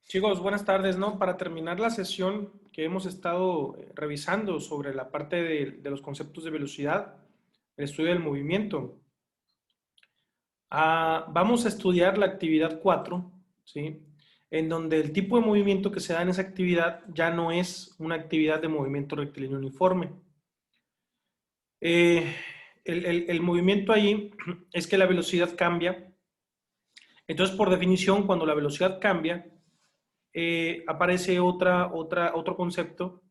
Chicos, buenas tardes, ¿no? Para terminar la sesión que hemos estado revisando sobre la parte de los conceptos de velocidad, el estudio del movimiento, vamos a estudiar la actividad 4, ¿sí? En donde el tipo de movimiento que se da en esa actividad ya no es una actividad de movimiento rectilíneo uniforme. Eh, el movimiento ahí es que la velocidad cambia. Entonces, por definición, cuando la velocidad cambia, aparece otro concepto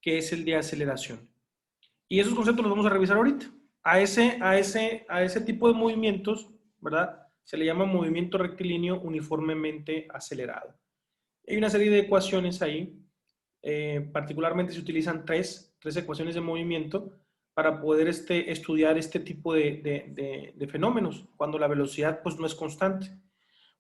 que es el de aceleración. Y esos conceptos los vamos a revisar ahorita. A ese tipo de movimientos, ¿verdad? Se le llama movimiento rectilíneo uniformemente acelerado. Hay una serie de ecuaciones ahí, particularmente se utilizan tres ecuaciones de movimiento para poder estudiar este tipo de fenómenos, cuando la velocidad pues, no es constante.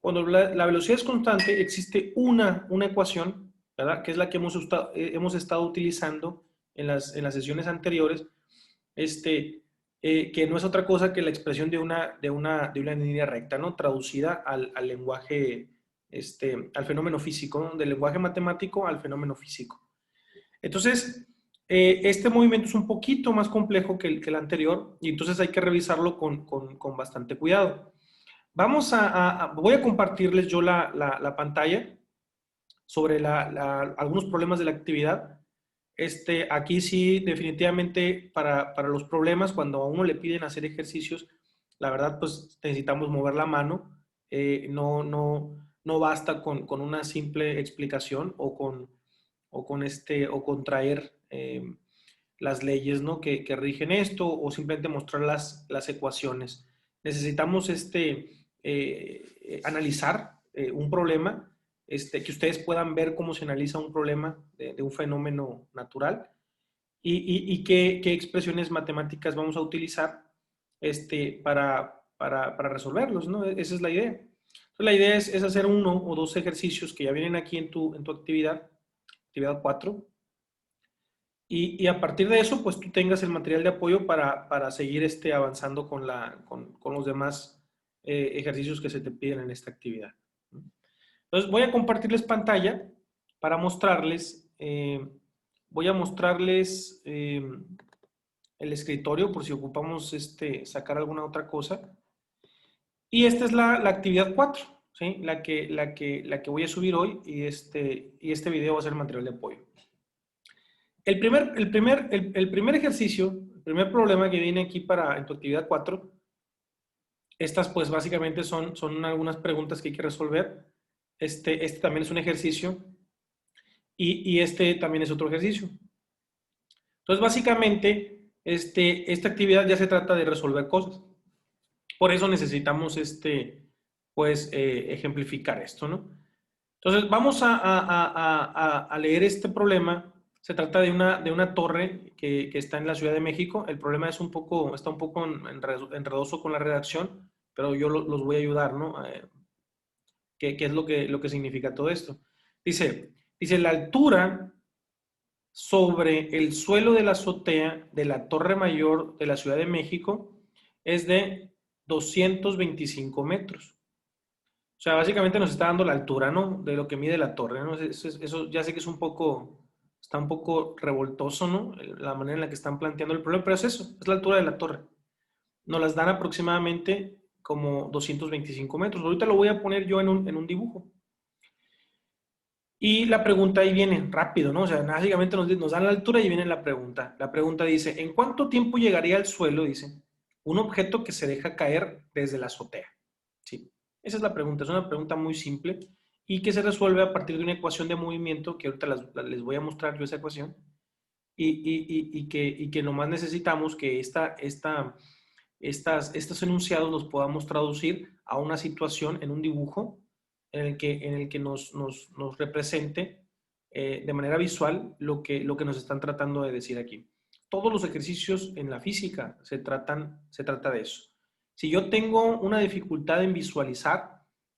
Cuando la velocidad es constante, existe una ecuación, ¿verdad? Que es la que hemos estado utilizando en las sesiones anteriores, que no es otra cosa que la expresión de una línea recta, ¿no? Traducida al lenguaje, al fenómeno físico, ¿no? Del lenguaje matemático al fenómeno físico. Entonces, este movimiento es un poquito más complejo que el anterior y entonces hay que revisarlo con bastante cuidado. Voy a compartirles yo la pantalla sobre algunos problemas de la actividad. Aquí sí, definitivamente, para los problemas, cuando a uno le piden hacer ejercicios, la verdad, pues necesitamos mover la mano. No basta con una simple explicación o con traer las leyes, ¿no? que rigen esto o simplemente mostrar las ecuaciones. Necesitamos analizar un problema, que ustedes puedan ver cómo se analiza un problema de un fenómeno natural y qué expresiones matemáticas vamos a utilizar para resolverlos, ¿no? Esa es la idea. Entonces, la idea es hacer uno o dos ejercicios que ya vienen aquí en tu actividad 4, y a partir de eso, pues tú tengas el material de apoyo para seguir avanzando con los demás ejercicios que se te piden en esta actividad. Entonces, voy a compartirles pantalla para mostrarles, voy a mostrarles el escritorio por si ocupamos sacar alguna otra cosa. Y esta es la actividad 4, ¿sí? La que voy a subir hoy y este video va a ser material de apoyo. El primer ejercicio, el primer problema que viene aquí en tu actividad 4, estas pues básicamente son algunas preguntas que hay que resolver. Este también es un ejercicio y este también es otro ejercicio. Entonces básicamente esta actividad ya se trata de resolver cosas. Por eso necesitamos pues ejemplificar esto, ¿no? Entonces vamos a leer este problema. Se trata de una torre que está en la Ciudad de México. El problema está un poco enredoso con la redacción, pero yo los voy a ayudar, ¿no? ¿Qué es lo que significa todo esto? Dice, la altura sobre el suelo de la azotea de la Torre Mayor de la Ciudad de México es de 225 metros. O sea, básicamente nos está dando la altura, ¿no? De lo que mide la torre, ¿no? Eso ya sé que está un poco revoltoso, ¿no? La manera en la que están planteando el problema, pero es eso, es la altura de la torre. Nos las dan aproximadamente como 225 metros. Ahorita lo voy a poner yo en un dibujo. Y la pregunta ahí viene rápido, ¿no? O sea, básicamente nos dan la altura y viene la pregunta. La pregunta dice, ¿en cuánto tiempo llegaría al suelo, dice, un objeto que se deja caer desde la azotea? Sí, esa es la pregunta. Es una pregunta muy simple y que se resuelve a partir de una ecuación de movimiento que ahorita les voy a mostrar yo esa ecuación y que nomás necesitamos que estos enunciados los podamos traducir a una situación en un dibujo en el que nos represente de manera visual lo que nos están tratando de decir aquí. Todos los ejercicios en la física se trata de eso. Si yo tengo una dificultad en visualizar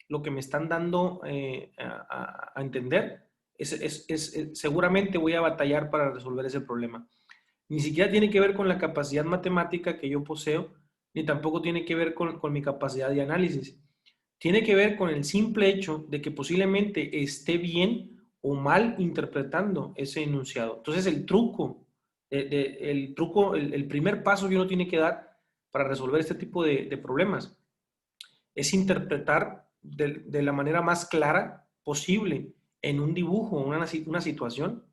lo que me están dando a entender, seguramente voy a batallar para resolver ese problema. Ni siquiera tiene que ver con la capacidad matemática que yo poseo, ni tampoco tiene que ver con mi capacidad de análisis. tiene que ver con el simple hecho de que posiblemente esté bien o mal interpretando ese enunciado. Entonces el primer paso que uno tiene que dar para resolver este tipo de problemas es interpretar de la manera más clara posible en un dibujo, una situación,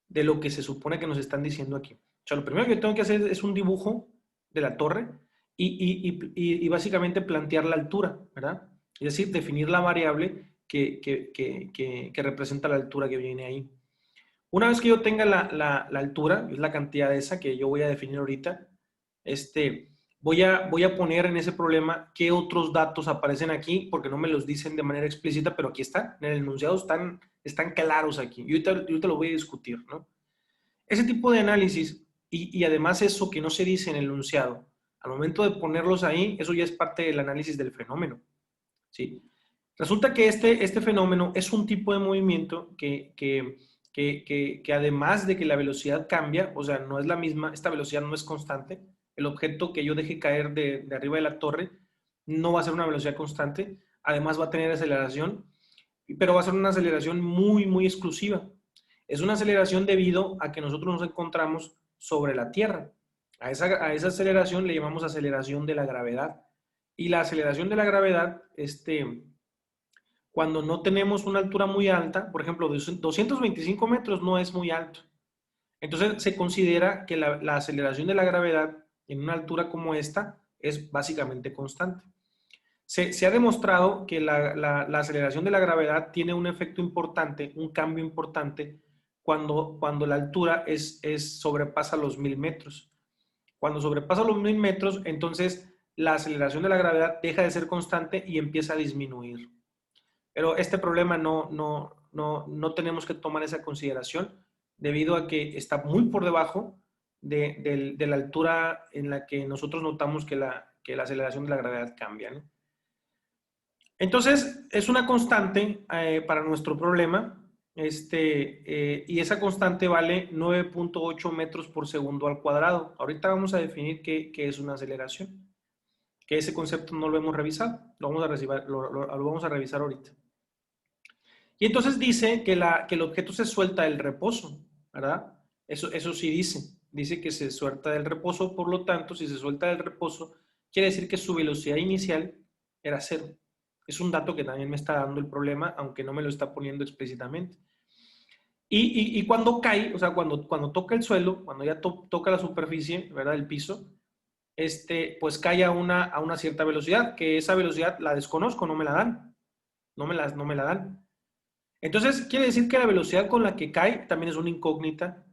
de lo que se supone que nos están diciendo aquí. O sea, lo primero que tengo que hacer es un dibujo de la torre y básicamente plantear la altura, ¿verdad? Es decir, definir la variable que representa la altura que viene ahí. Una vez que yo tenga la altura, es la cantidad esa que yo voy a definir ahorita, voy a poner en ese problema qué otros datos aparecen aquí, porque no me los dicen de manera explícita, pero aquí está, en el enunciado están claros aquí. Yo ahorita lo voy a discutir, ¿no? Ese tipo de análisis y además eso que no se dice en el enunciado, al momento de ponerlos ahí, eso ya es parte del análisis del fenómeno, ¿sí? Resulta que este fenómeno es un tipo de movimiento que además de que la velocidad cambia, o sea, no es la misma, esta velocidad no es constante, el objeto que yo deje caer de arriba de la torre no va a ser una velocidad constante, además va a tener aceleración, pero va a ser una aceleración muy, muy exclusiva. Es una aceleración debido a que nosotros nos encontramos sobre la Tierra. A esa aceleración le llamamos aceleración de la gravedad. Y la aceleración de la gravedad, cuando no tenemos una altura muy alta, por ejemplo, 225 metros no es muy alto. Entonces se considera que la aceleración de la gravedad en una altura como esta es básicamente constante. Se ha demostrado que la aceleración de la gravedad tiene un efecto importante, un cambio importante, cuando la altura sobrepasa los 1000 metros. Cuando sobrepasa los 1000 metros, entonces la aceleración de la gravedad deja de ser constante y empieza a disminuir. Pero este problema no tenemos que tomar esa consideración debido a que está muy por debajo de la altura en la que nosotros notamos que la aceleración de la gravedad cambia, ¿no? Entonces, es una constante para nuestro problema, y esa constante vale 9.8 metros por segundo al cuadrado. Ahorita vamos a definir qué es una aceleración, que ese concepto no lo hemos revisado, lo vamos a revisar ahorita. Y entonces dice que el objeto se suelta del reposo, ¿verdad? Eso sí dice que se suelta del reposo, por lo tanto, si se suelta del reposo, quiere decir que su velocidad inicial era cero. Es un dato que también me está dando el problema, aunque no me lo está poniendo explícitamente. Y cuando cae, o sea, cuando toca el suelo, cuando ya toca la superficie, ¿verdad? El piso, pues cae a una cierta velocidad, que esa velocidad la desconozco, no me la dan. No me la dan. Entonces, quiere decir que la velocidad con la que cae también es una incógnita,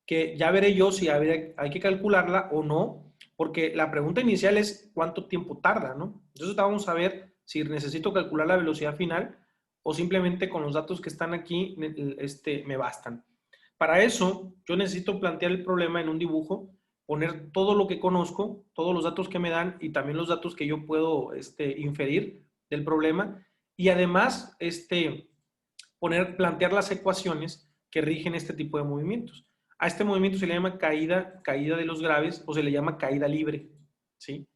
que ya veré yo si hay que calcularla o no, porque la pregunta inicial es cuánto tiempo tarda, ¿no? Entonces vamos a ver si necesito calcular la velocidad final o simplemente con los datos que están aquí me bastan. Para eso, yo necesito plantear el problema en un dibujo, poner todo lo que conozco, todos los datos que me dan y también los datos que yo puedo inferir del problema y además plantear las ecuaciones que rigen este tipo de movimientos. A este movimiento se le llama caída de los graves o se le llama caída libre, ¿sí?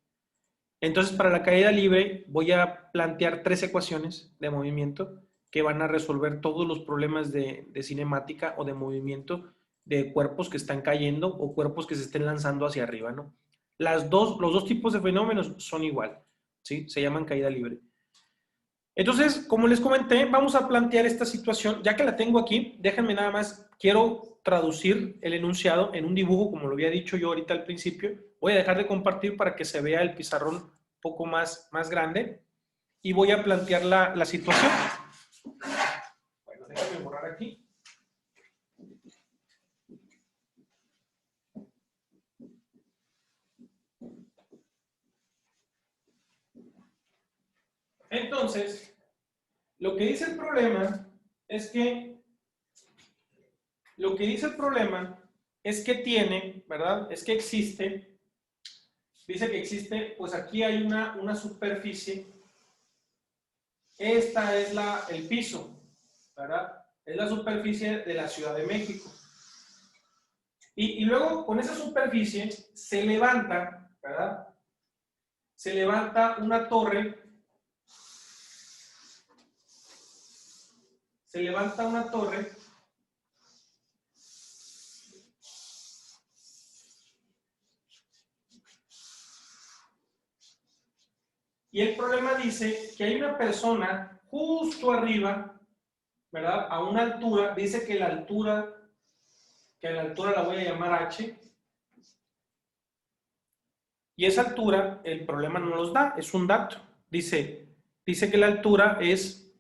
Entonces, para la caída libre voy a plantear tres ecuaciones de movimiento que van a resolver todos los problemas de cinemática o de movimiento de cuerpos que están cayendo o cuerpos que se estén lanzando hacia arriba, ¿no? Los dos tipos de fenómenos son igual, ¿sí? Se llaman caída libre. Entonces, como les comenté, vamos a plantear esta situación. Ya que la tengo aquí, déjenme nada más, quiero traducir el enunciado en un dibujo, como lo había dicho yo ahorita al principio. Voy a dejar de compartir para que se vea el pizarrón un poco más grande y voy a plantear la situación. Bueno, déjenme borrar aquí. Entonces, lo que dice el problema es que tiene, ¿verdad? Es que existe, dice que existe, pues aquí hay una superficie. Esta es el piso, ¿verdad? Es la superficie de la Ciudad de México. Y luego con esa superficie se levanta, ¿verdad? Se levanta una torre se levanta una torre y el problema dice que hay una persona justo arriba, ¿verdad? A una altura, dice que la altura la voy a llamar H, y esa altura, el problema no nos da, es un dato. Dice que la altura es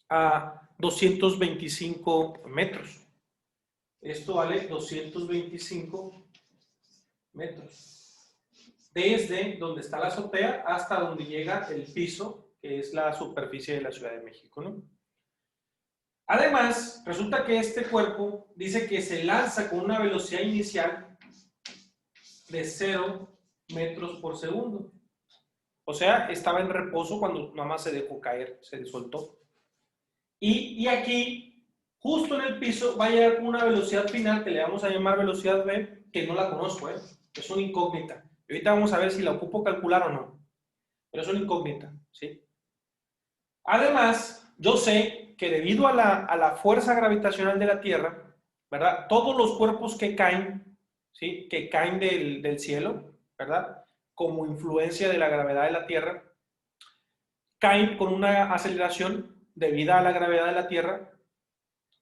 a 225 metros. Esto vale 225 metros. Desde donde está la azotea hasta donde llega el piso, que es la superficie de la Ciudad de México, ¿no? Además, resulta que este cuerpo dice que se lanza con una velocidad inicial de 0 metros por segundo. O sea, estaba en reposo cuando nada más se dejó caer, se soltó. Y aquí, justo en el piso, va a llegar con una velocidad final que le vamos a llamar velocidad V, que no la conozco, es una incógnita. Y ahorita vamos a ver si la ocupo calcular o no. Pero es una incógnita, ¿sí? Además, yo sé que debido a la fuerza gravitacional de la Tierra, ¿verdad? Todos los cuerpos que caen, ¿sí? Que caen del cielo, ¿verdad? Como influencia de la gravedad de la Tierra, caen con una aceleración debida a la gravedad de la Tierra,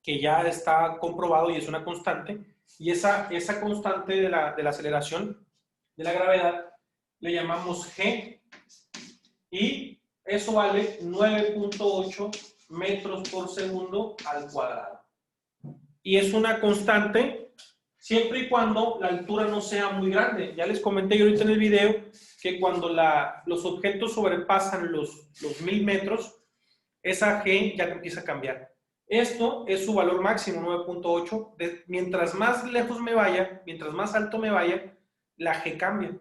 que ya está comprobado y es una constante, y esa constante de la aceleración de la gravedad le llamamos G, y eso vale 9.8 metros por segundo al cuadrado. Y es una constante siempre y cuando la altura no sea muy grande. Ya les comenté yo ahorita en el video que cuando los objetos sobrepasan los 1000 metros, esa G ya empieza a cambiar. Esto es su valor máximo, 9.8. Mientras más lejos me vaya, mientras más alto me vaya, la G cambia.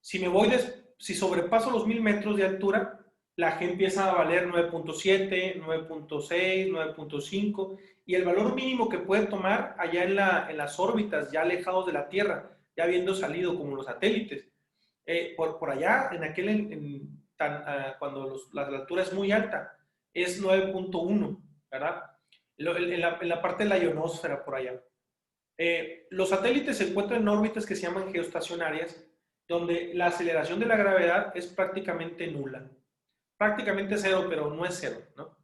Si sobrepaso los 1000 metros de altura, la G empieza a valer 9.7, 9.6, 9.5, y el valor mínimo que puede tomar allá en las órbitas, ya alejados de la Tierra, ya habiendo salido como los satélites. Por allá, cuando la altura es muy alta, es 9.1, ¿verdad? En la parte de la ionosfera, por allá. Los satélites se encuentran en órbitas que se llaman geoestacionarias, donde la aceleración de la gravedad es prácticamente nula. Prácticamente cero, pero no es cero, ¿no?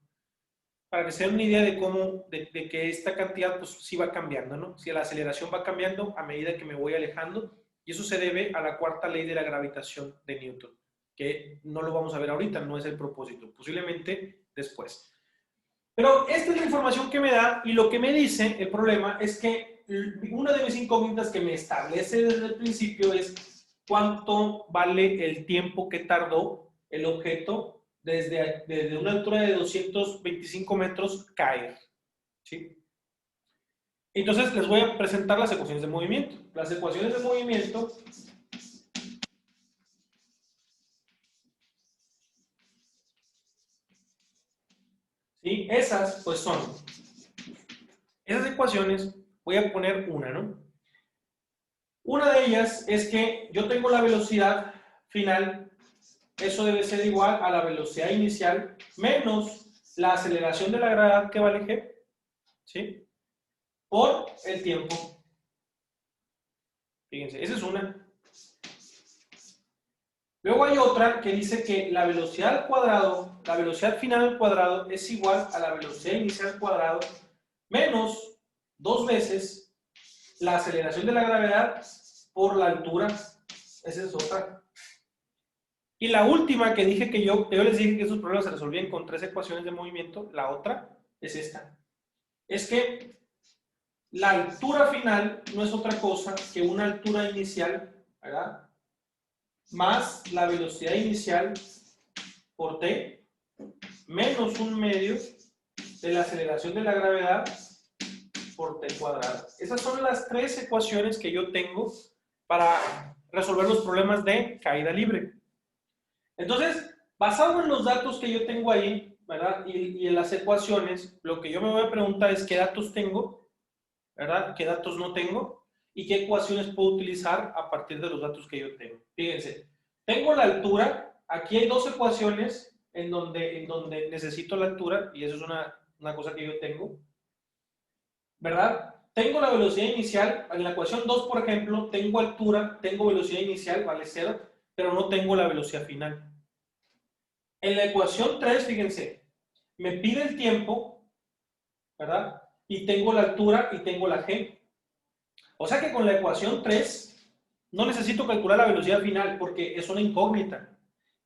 Para que se den una idea de que esta cantidad pues sí va cambiando, ¿no? Si la aceleración va cambiando a medida que me voy alejando, y eso se debe a la cuarta ley de la gravitación de Newton, que no lo vamos a ver ahorita, no es el propósito, posiblemente después. Pero esta es la información que me da, y lo que me dice el problema es que una de mis incógnitas que me establece desde el principio es cuánto vale el tiempo que tardó el objeto desde una altura de 225 metros caer, ¿sí? Entonces les voy a presentar las ecuaciones de movimiento. Las ecuaciones de movimiento ¿sí? Esas pues son esas ecuaciones. Voy a poner una, ¿no? Una de ellas es que yo tengo la velocidad final, eso debe ser igual a la velocidad inicial menos la aceleración de la gravedad que vale G, ¿sí? Por el tiempo. Fíjense, esa es una. Luego hay otra que dice que la velocidad al cuadrado, la velocidad final al cuadrado es igual a la velocidad inicial al cuadrado menos 2 veces la aceleración de la gravedad por la altura. Esa es otra. Y la última que dije que yo les dije que esos problemas se resolvían con 3 ecuaciones de movimiento, la otra es esta. Es que la altura final no es otra cosa que una altura inicial, ¿verdad? Más la velocidad inicial por t, menos un medio de la aceleración de la gravedad por t cuadrado. Esas son las 3 ecuaciones que yo tengo para resolver los problemas de caída libre. Entonces, basado en los datos que yo tengo ahí, ¿verdad? Y en las ecuaciones, lo que yo me voy a preguntar es qué datos tengo, ¿verdad? ¿Qué datos no tengo? ¿Y qué ecuaciones puedo utilizar a partir de los datos que yo tengo? Fíjense, tengo la altura, aquí hay 2 ecuaciones en donde necesito la altura, y eso es una cosa que yo tengo, ¿verdad? Tengo la velocidad inicial, en la ecuación 2, por ejemplo, tengo altura, tengo velocidad inicial, vale 0, pero no tengo la velocidad final. En la ecuación 3, fíjense, me pide el tiempo, ¿verdad? Y tengo la altura y tengo la g. O sea que con la ecuación 3 no necesito calcular la velocidad final porque es una incógnita.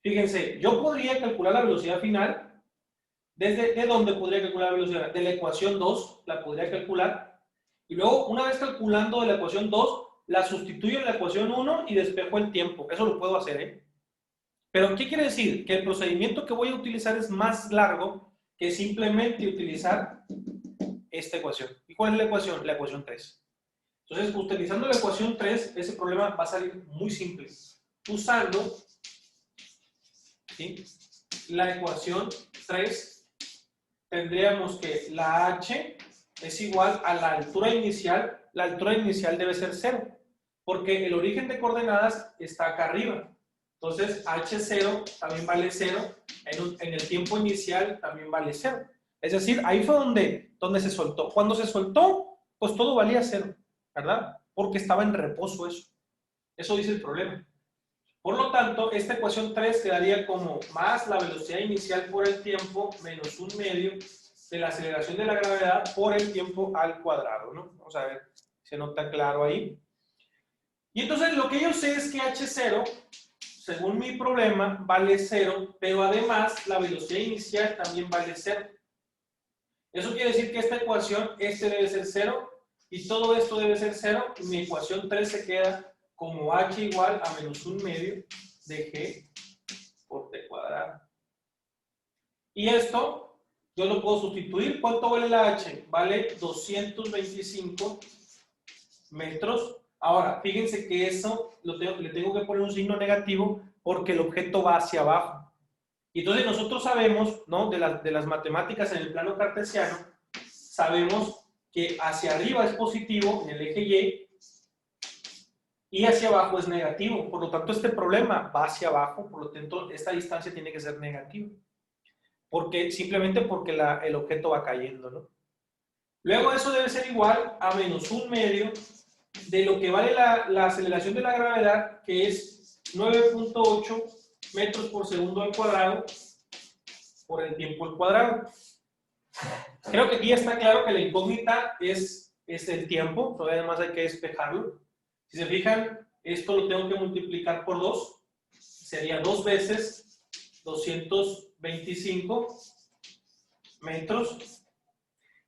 Fíjense, yo podría calcular la velocidad final. ¿De dónde podría calcular la velocidad? De la ecuación 2 la podría calcular. Y luego, una vez calculando de la ecuación 2, la sustituyo en la ecuación 1 y despejo el tiempo. Eso lo puedo hacer, ¿eh? Pero, ¿qué quiere decir? Que el procedimiento que voy a utilizar es más largo que simplemente utilizar esta ecuación. ¿Y cuál es la ecuación? La ecuación 3. Entonces, utilizando la ecuación 3, ese problema va a salir muy simple. Usando, ¿sí?, la ecuación 3, tendríamos que la h es igual a la altura inicial. La altura inicial debe ser 0, porque el origen de coordenadas está acá arriba. Entonces, h0 también vale 0, en el tiempo inicial también vale 0. Es decir, ahí fue donde se soltó. Cuando se soltó, pues todo valía 0, ¿verdad? Porque estaba en reposo eso. Eso dice el problema. Por lo tanto, esta ecuación 3 quedaría como más la velocidad inicial por el tiempo menos 1/2 de la aceleración de la gravedad por el tiempo al cuadrado, ¿no? Vamos a ver si se nota claro ahí. Y entonces lo que yo sé es que h0, según mi problema, vale 0, pero además la velocidad inicial también vale 0. Eso quiere decir que esta ecuación, debe ser 0, y todo esto debe ser 0, y mi ecuación 3 se queda como h igual a menos 1/2 de g por t cuadrado. Y esto yo lo puedo sustituir. ¿Cuánto vale la h? Vale 225 metros. Ahora, fíjense que eso le tengo que poner un signo negativo porque el objeto va hacia abajo. Y entonces nosotros sabemos, ¿no?, de las matemáticas en el plano cartesiano, sabemos que hacia arriba es positivo en el eje y hacia abajo es negativo. Por lo tanto, este problema va hacia abajo, por lo tanto, esta distancia tiene que ser negativa. Simplemente porque el objeto va cayendo, ¿no? Luego eso debe ser igual a menos 1/2 de lo que vale la aceleración de la gravedad, que es 9.8 metros por segundo al cuadrado por el tiempo al cuadrado. Creo que aquí ya está claro que la incógnita es el tiempo, todavía además hay que despejarlo. Si se fijan, esto lo tengo que multiplicar por 2, sería 2 veces 225 metros.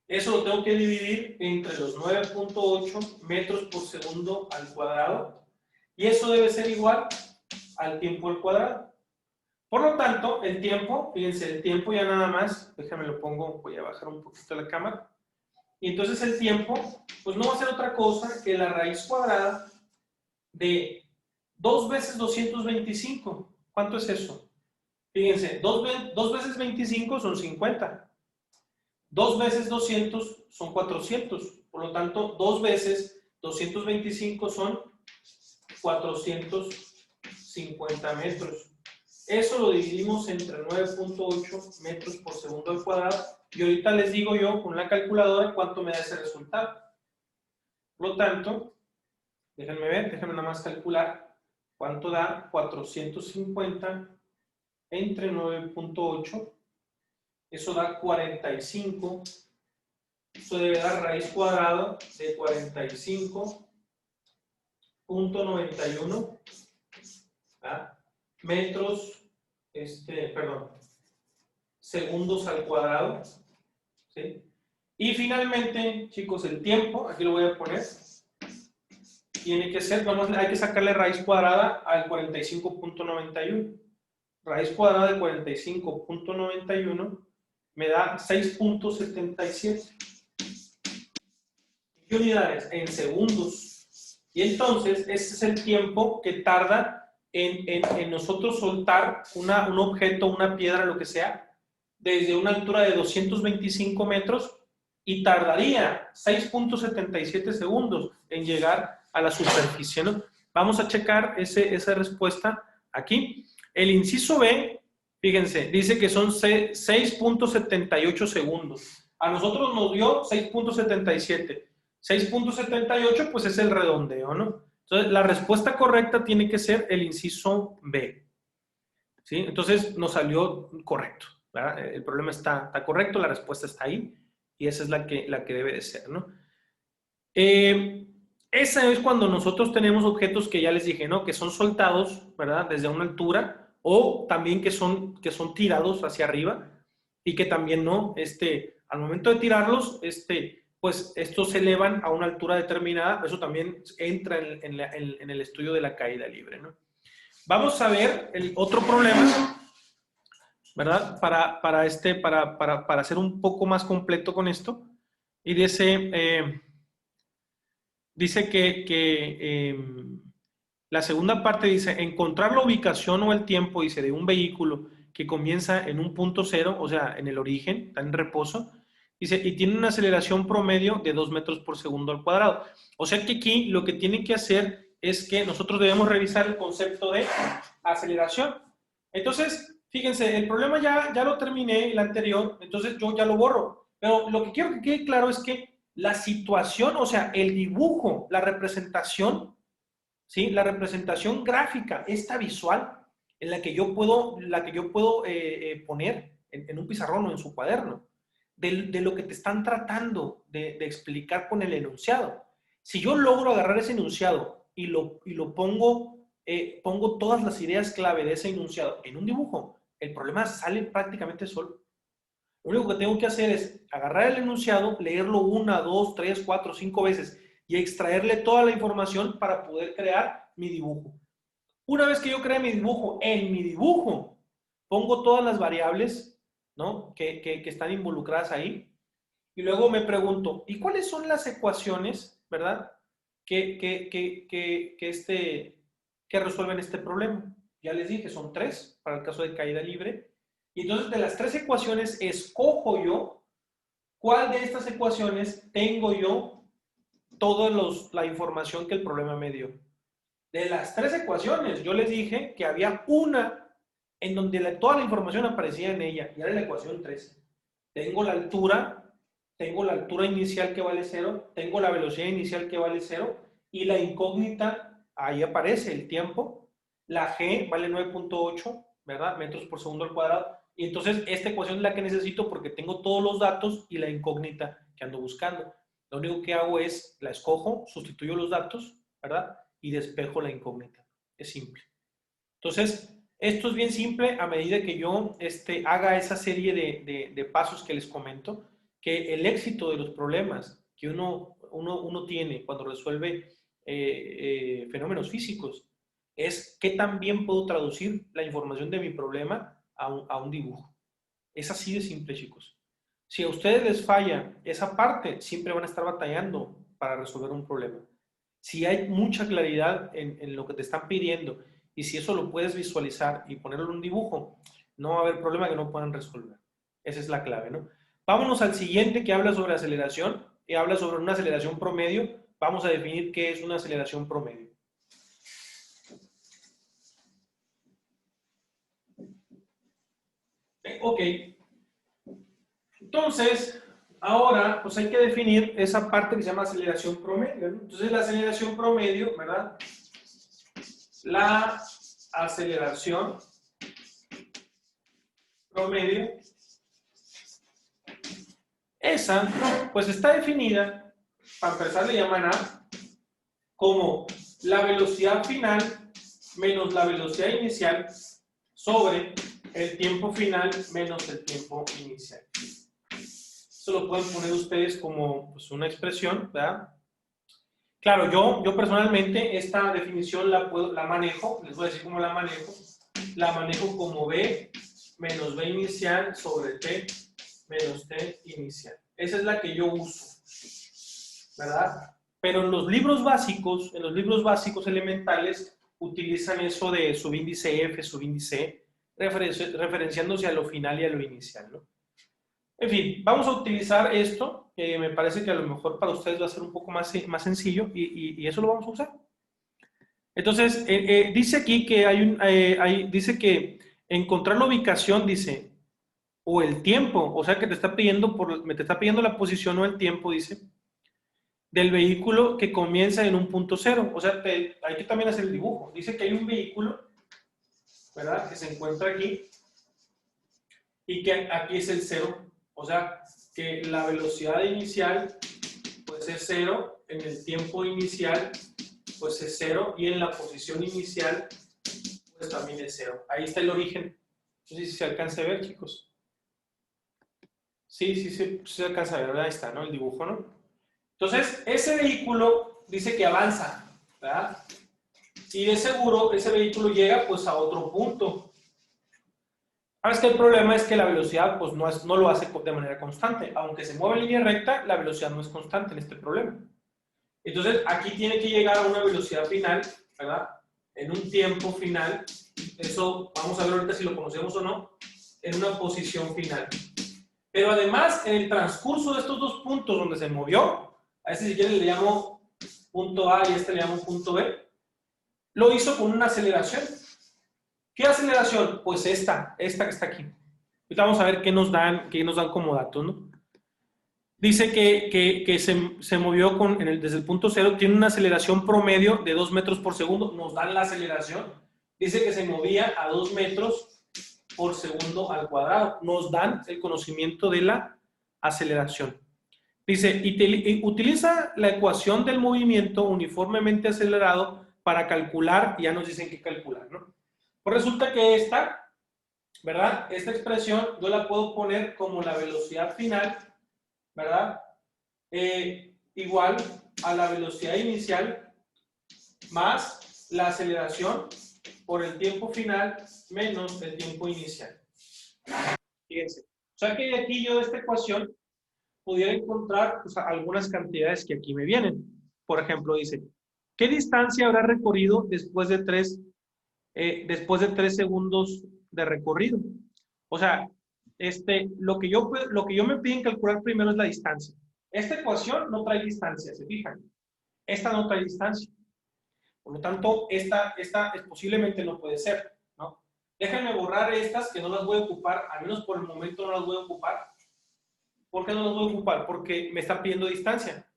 Eso lo tengo que dividir entre los 9.8 metros por segundo al cuadrado, y eso debe ser igual al tiempo al cuadrado. Por lo tanto, el tiempo, fíjense, el tiempo ya nada más, déjame lo pongo, voy a bajar un poquito la cámara, y entonces el tiempo, pues no va a ser otra cosa que la raíz cuadrada de 2 veces 225. ¿Cuánto es eso? Fíjense, 2 veces 25 son 50. 2 veces 200 son 400. Por lo tanto, 2 veces 225 son 450 metros. Eso lo dividimos entre 9.8 metros por segundo al cuadrado. Y ahorita les digo yo con la calculadora cuánto me da ese resultado. Por lo tanto, déjenme nada más calcular cuánto da 450 entre 9.8. Eso da 45. Eso debe dar raíz cuadrada de 45.91 metros, segundos al cuadrado, ¿sí? Y finalmente, chicos, el tiempo, aquí lo voy a poner, tiene que ser, hay que sacarle raíz cuadrada al 45.91. Raíz cuadrada de 45.91 me da 6.77. ¿Qué unidades? En segundos. Y entonces, ese es el tiempo que tarda en nosotros soltar un objeto, una piedra, lo que sea, desde una altura de 225 metros, y tardaría 6.77 segundos en llegar a la superficie, ¿no? Vamos a checar esa respuesta aquí. El inciso B, fíjense, dice que son 6.78 segundos. A nosotros nos dio 6.77. 6.78 pues es el redondeo, ¿no? Entonces, la respuesta correcta tiene que ser el inciso B. ¿Sí? Entonces, nos salió correcto, ¿verdad? El problema está correcto, la respuesta está ahí y esa es la que debe de ser, ¿no? Esa es cuando nosotros tenemos objetos que ya les dije, ¿no? Que son soltados, ¿verdad? Desde una altura o también que son tirados hacia arriba y que también, ¿no? Al momento de tirarlos, pues estos se elevan a una altura determinada, eso también entra en el estudio de la caída libre, ¿no? Vamos a ver el otro problema, ¿verdad? Para ser un poco más completo con esto. Y dice que la segunda parte dice, encontrar la ubicación o el tiempo, dice, de un vehículo que comienza en un punto cero, o sea, en el origen, está en reposo, dice, y tiene una aceleración promedio de 2 metros por segundo al cuadrado. O sea que aquí lo que tienen que hacer es que nosotros debemos revisar el concepto de aceleración. Entonces, fíjense, el problema ya lo terminé, el anterior, entonces yo ya lo borro. Pero lo que quiero que quede claro es que la situación, o sea, el dibujo, la representación, ¿sí? La representación gráfica, esta visual, en la que yo puedo poner en un pizarrón o en su cuaderno, de lo que te están tratando de explicar con el enunciado. Si yo logro agarrar ese enunciado y lo pongo todas las ideas clave de ese enunciado en un dibujo, el problema sale prácticamente solo. Lo único que tengo que hacer es agarrar el enunciado, leerlo 1, 2, 3, 4, 5 veces y extraerle toda la información para poder crear mi dibujo. Una vez que yo cree mi dibujo, en mi dibujo pongo todas las variables, ¿no? que están involucradas ahí y luego me pregunto, ¿y cuáles son las ecuaciones, verdad? Que resuelven este problema. Ya les dije, son 3 para el caso de caída libre. Y entonces de las 3 ecuaciones escojo yo cuál de estas ecuaciones tengo yo toda la información que el problema me dio. De las 3 ecuaciones, yo les dije que había una en donde toda la información aparecía en ella, y era la ecuación 3. Tengo la altura inicial que vale 0, tengo la velocidad inicial que vale 0, y la incógnita, ahí aparece el tiempo, la g vale 9.8, ¿verdad? Metros por segundo al cuadrado, y entonces esta ecuación es la que necesito porque tengo todos los datos y la incógnita que ando buscando. Lo único que hago es, la escojo, sustituyo los datos, ¿verdad? Y despejo la incógnita. Es simple. Entonces, esto es bien simple a medida que yo haga esa serie de pasos que les comento, que el éxito de los problemas que uno tiene cuando resuelve fenómenos físicos es qué tan bien puedo traducir la información de mi problema a un dibujo. Es así de simple, chicos. Si a ustedes les falla esa parte, siempre van a estar batallando para resolver un problema. Si hay mucha claridad en lo que te están pidiendo y si eso lo puedes visualizar y ponerlo en un dibujo, no va a haber problema que no puedan resolver. Esa es la clave, ¿no? Vámonos al siguiente que habla sobre aceleración y habla sobre una aceleración promedio. Vamos a definir qué es una aceleración promedio. Ok. Entonces, ahora, pues hay que definir esa parte que se llama aceleración promedio, ¿no? Entonces, la aceleración promedio, ¿verdad? La aceleración promedio, esa, pues está definida, para empezar le llaman A, como la velocidad final menos la velocidad inicial sobre el tiempo final menos el tiempo inicial. Eso lo pueden poner ustedes como pues, una expresión, ¿verdad? Claro, yo personalmente esta definición la manejo, les voy a decir cómo la manejo como B menos B inicial sobre T menos T inicial. Esa es la que yo uso, ¿verdad? Pero en los libros básicos elementales, utilizan eso de subíndice F, subíndice E, referenciándose a lo final y a lo inicial, ¿no? En fin, vamos a utilizar esto, que me parece que a lo mejor para ustedes va a ser un poco más sencillo y eso lo vamos a usar. Entonces, dice aquí que dice que encontrar la ubicación, dice, o el tiempo, o sea que te está pidiendo, te está pidiendo la posición o el tiempo, dice, del vehículo que comienza en un punto cero. O sea, hay que también hacer el dibujo. Dice que hay un vehículo, ¿verdad?, que se encuentra aquí y que aquí es el cero. O sea, que la velocidad inicial pues es cero, en el tiempo inicial pues es cero y en la posición inicial pues también es cero. Ahí está el origen. No sé si se alcanza a ver, chicos. Sí se alcanza a ver, ¿verdad? Ahí está, ¿no? El dibujo, ¿no? Entonces, ese vehículo dice que avanza, ¿verdad? Y de seguro ese vehículo llega pues a otro punto. Ahora es que el problema es que la velocidad pues no lo hace de manera constante. Aunque se mueve en línea recta, la velocidad no es constante en este problema. Entonces, aquí tiene que llegar a una velocidad final, ¿verdad? En un tiempo final. Eso vamos a ver ahorita si lo conocemos o no. En una posición final. Pero además, en el transcurso de estos dos puntos donde se movió, a este si quieren le llamo punto A y a este le llamo punto B, lo hizo con una aceleración. ¿Qué aceleración? Pues esta que está aquí. Ahorita vamos a ver qué nos dan como datos, ¿no? Dice que se movió desde el punto cero, tiene una aceleración promedio de 2 metros por segundo, nos dan la aceleración. Dice que se movía a 2 metros por segundo al cuadrado, nos dan el conocimiento de la aceleración. Dice, utiliza la ecuación del movimiento uniformemente acelerado para calcular, ya nos dicen qué calcular, ¿no? Pues resulta que esta, ¿verdad? Esta expresión yo la puedo poner como la velocidad final, ¿verdad? Igual a la velocidad inicial más la aceleración por el tiempo final menos el tiempo inicial. Fíjense. O sea que de aquí yo de esta ecuación pudiera encontrar pues, algunas cantidades que aquí me vienen. Por ejemplo, dice, ¿qué distancia habrá recorrido después de 3 segundos de recorrido? O sea, lo que yo me piden calcular primero es la distancia. Esta ecuación no trae distancia, ¿se fijan? Esta no trae distancia. Por lo tanto, esta posiblemente no puede ser, ¿no? Déjenme borrar estas que no las voy a ocupar, al menos por el momento no las voy a ocupar. ¿Por qué no las voy a ocupar? Porque me está pidiendo distancia.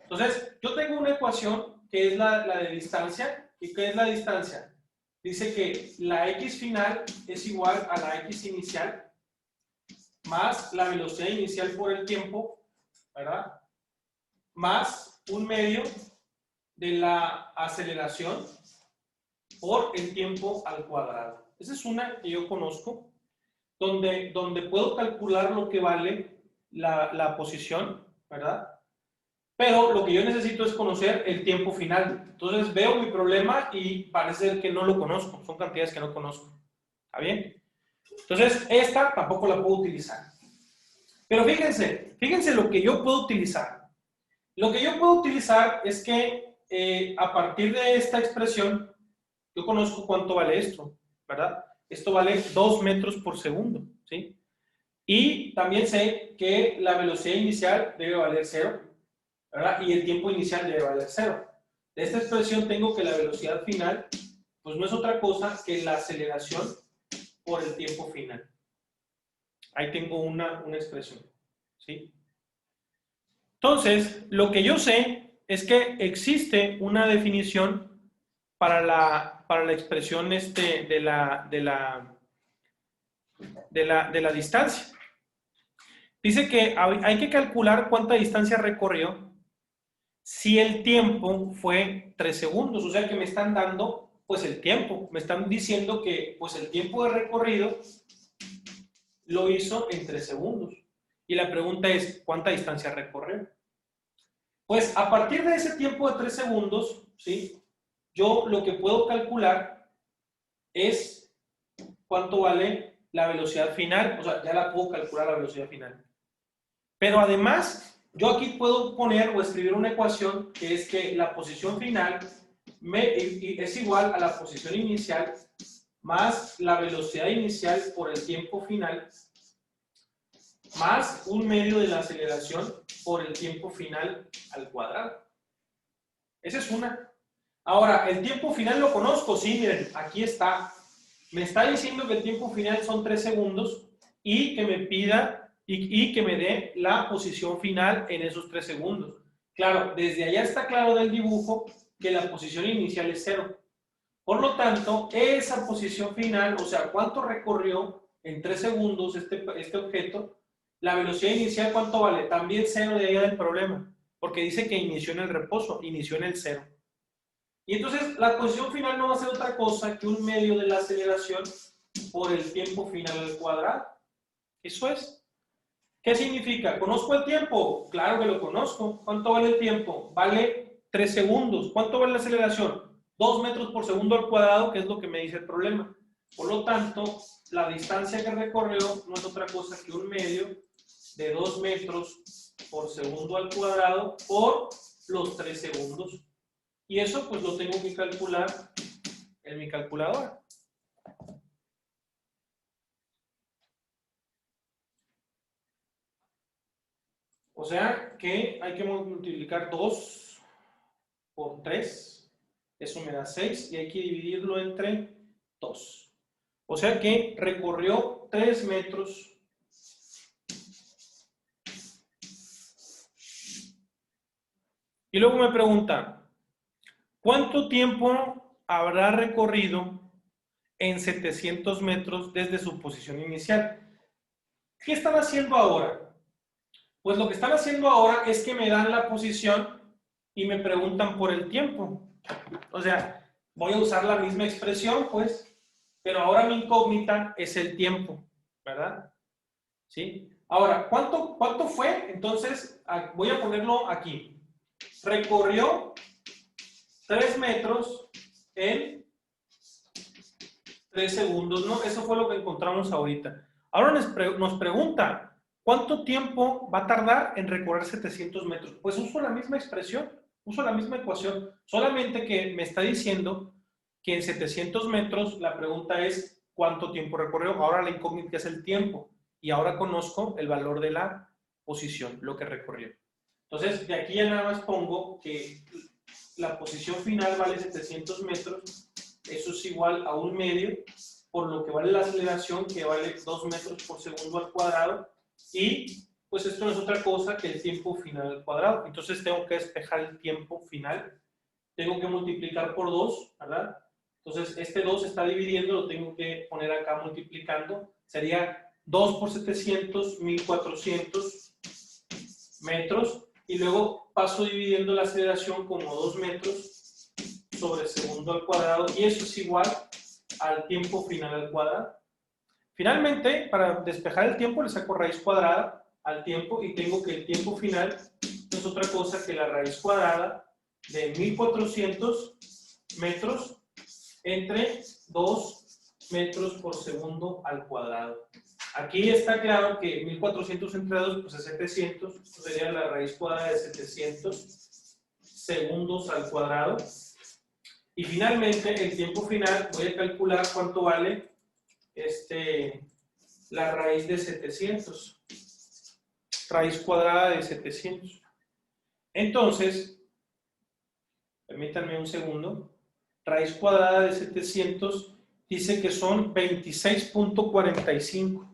Entonces, yo tengo una ecuación que es la de distancia. ¿Y qué es la distancia? Dice que la x final es igual a la x inicial más la velocidad inicial por el tiempo, ¿verdad? Más un medio de la aceleración por el tiempo al cuadrado. Esa es una que yo conozco, donde puedo calcular lo que vale la posición, ¿verdad? Pero lo que yo necesito es conocer el tiempo final. Entonces veo mi problema y parece ser que no lo conozco. Son cantidades que no conozco. ¿Está bien? Entonces, esta tampoco la puedo utilizar. Pero fíjense lo que yo puedo utilizar. Lo que yo puedo utilizar es que a partir de esta expresión, yo conozco cuánto vale esto, ¿verdad? Esto vale 2 metros por segundo, ¿sí? Y también sé que la velocidad inicial debe valer 0, ¿verdad? Y el tiempo inicial debe valer 0. De esta expresión tengo que la velocidad final, pues no es otra cosa que la aceleración por el tiempo final. Ahí tengo una expresión, ¿sí? Entonces, lo que yo sé es que existe una definición para la expresión de la distancia. Dice que hay que calcular cuánta distancia recorrió si el tiempo fue 3 segundos. O sea que me están dando pues el tiempo. Me están diciendo que pues el tiempo de recorrido lo hizo en 3 segundos. Y la pregunta es, ¿cuánta distancia recorrió? Pues a partir de ese tiempo de 3 segundos, ¿sí? Yo lo que puedo calcular es cuánto vale la velocidad final. O sea, ya la puedo calcular la velocidad final. Pero además, yo aquí puedo poner o escribir una ecuación que es que la posición final es igual a la posición inicial más la velocidad inicial por el tiempo final más un medio de la aceleración por el tiempo final al cuadrado. Esa es una. Ahora, el tiempo final lo conozco, sí, miren, aquí está. Me está diciendo que el tiempo final son 3 segundos y que me pida y que me dé la posición final en esos 3 segundos. Claro, desde allá está claro del dibujo que la posición inicial es 0. Por lo tanto, esa posición final, o sea, cuánto recorrió en 3 segundos este objeto, la velocidad inicial, ¿cuánto vale? También 0 de allá del problema, porque dice que inició en el reposo, inició en el 0. Y entonces la posición final no va a ser otra cosa que un medio de la aceleración por el tiempo final al cuadrado. Eso es. ¿Qué significa? ¿Conozco el tiempo? Claro que lo conozco. ¿Cuánto vale el tiempo? Vale 3 segundos. ¿Cuánto vale la aceleración? 2 metros por segundo al cuadrado, que es lo que me dice el problema. Por lo tanto, la distancia que recorrió no es otra cosa que un medio de 2 metros por segundo al cuadrado por los 3 segundos. Y eso pues lo tengo que calcular en mi calculadora. O sea que hay que multiplicar 2 por 3. Eso me da 6 y hay que dividirlo entre 2. O sea que recorrió 3 metros. Y luego me pregunta, ¿cuánto tiempo habrá recorrido en 700 metros desde su posición inicial? ¿Qué están haciendo ahora? Pues lo que están haciendo ahora es que me dan la posición y me preguntan por el tiempo. O sea, voy a usar la misma expresión, pues, pero ahora mi incógnita es el tiempo, ¿verdad? ¿Sí? Ahora, ¿cuánto fue? Entonces, voy a ponerlo aquí. Recorrió 3 metros en 3 segundos, ¿no? Eso fue lo que encontramos ahorita. Ahora nos pregunta, ¿cuánto tiempo va a tardar en recorrer 700 metros? Pues uso la misma expresión, uso la misma ecuación, solamente que me está diciendo que en 700 metros la pregunta es ¿cuánto tiempo recorrió? Ahora la incógnita es el tiempo y ahora conozco el valor de la posición, lo que recorrió. Entonces, de aquí ya nada más pongo que la posición final vale 700 metros, eso es igual a un medio, por lo que vale la aceleración, que vale 2 metros por segundo al cuadrado, y pues esto no es otra cosa que el tiempo final al cuadrado. Entonces tengo que despejar el tiempo final, tengo que multiplicar por 2, ¿verdad? Entonces este 2 está dividiendo, lo tengo que poner acá multiplicando, sería 2 por 700, 1400 metros, y luego paso dividiendo la aceleración como 2 metros sobre segundo al cuadrado, y eso es igual al tiempo final al cuadrado. Finalmente, para despejar el tiempo, le saco raíz cuadrada al tiempo y tengo que el tiempo final no es otra cosa que la raíz cuadrada de 1400 metros entre 2 metros por segundo al cuadrado. Aquí está claro que 1400 entre 2 pues es 700, sería la raíz cuadrada de 700 segundos al cuadrado. Y finalmente, el tiempo final, voy a calcular cuánto vale la raíz de 700. Raíz cuadrada de 700. Entonces, permítanme un segundo. Raíz cuadrada de 700 dice que son 26.45.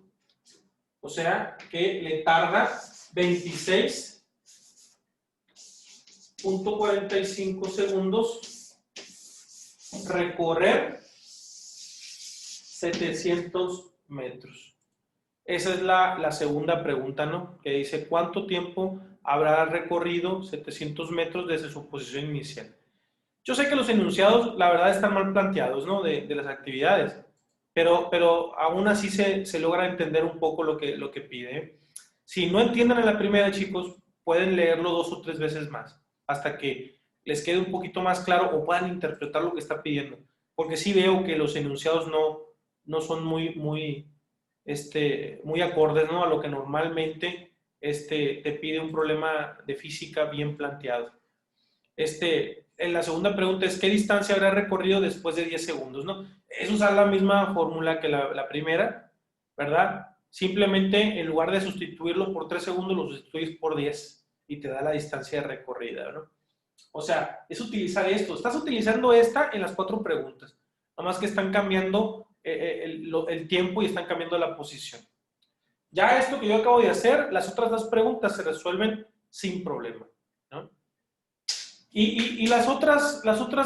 O sea, que le tarda 26.45 segundos recorrer 700 metros. Esa es la segunda pregunta, ¿no? Que dice, ¿cuánto tiempo habrá recorrido 700 metros desde su posición inicial? Yo sé que los enunciados, la verdad, están mal planteados, ¿no? De las actividades, pero aún así se logra entender un poco lo que pide. Si no entienden a la primera, chicos, pueden leerlo 2 o 3 veces más, hasta que les quede un poquito más claro o puedan interpretar lo que está pidiendo. Porque sí veo que los enunciados no son muy acordes, ¿no? A lo que normalmente te pide un problema de física bien planteado. En la segunda pregunta es, ¿qué distancia habrá recorrido después de 10 segundos? ¿No? Es usar la misma fórmula que la primera, ¿verdad? Simplemente, en lugar de sustituirlo por 3 segundos, lo sustituyes por 10 y te da la distancia recorrida, ¿no? O sea, es utilizar esto. Estás utilizando esta en las 4 preguntas. Nada más que están cambiando el tiempo y están cambiando la posición. Ya esto que yo acabo de hacer, las otras dos preguntas se resuelven sin problema, ¿no? Y las otras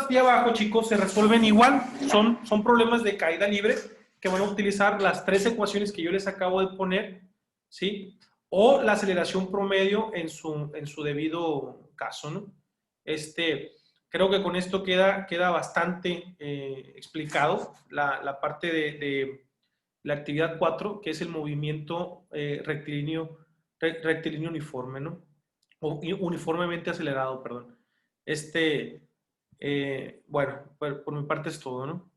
de abajo, chicos, se resuelven igual. Son problemas de caída libre que van a utilizar las tres ecuaciones que yo les acabo de poner, ¿sí? O la aceleración promedio en su debido caso, ¿no? Creo que con esto queda bastante explicado la parte de la actividad 4, que es el movimiento rectilíneo uniforme, ¿no? O uniformemente acelerado, perdón. Bueno, por mi parte es todo, ¿no?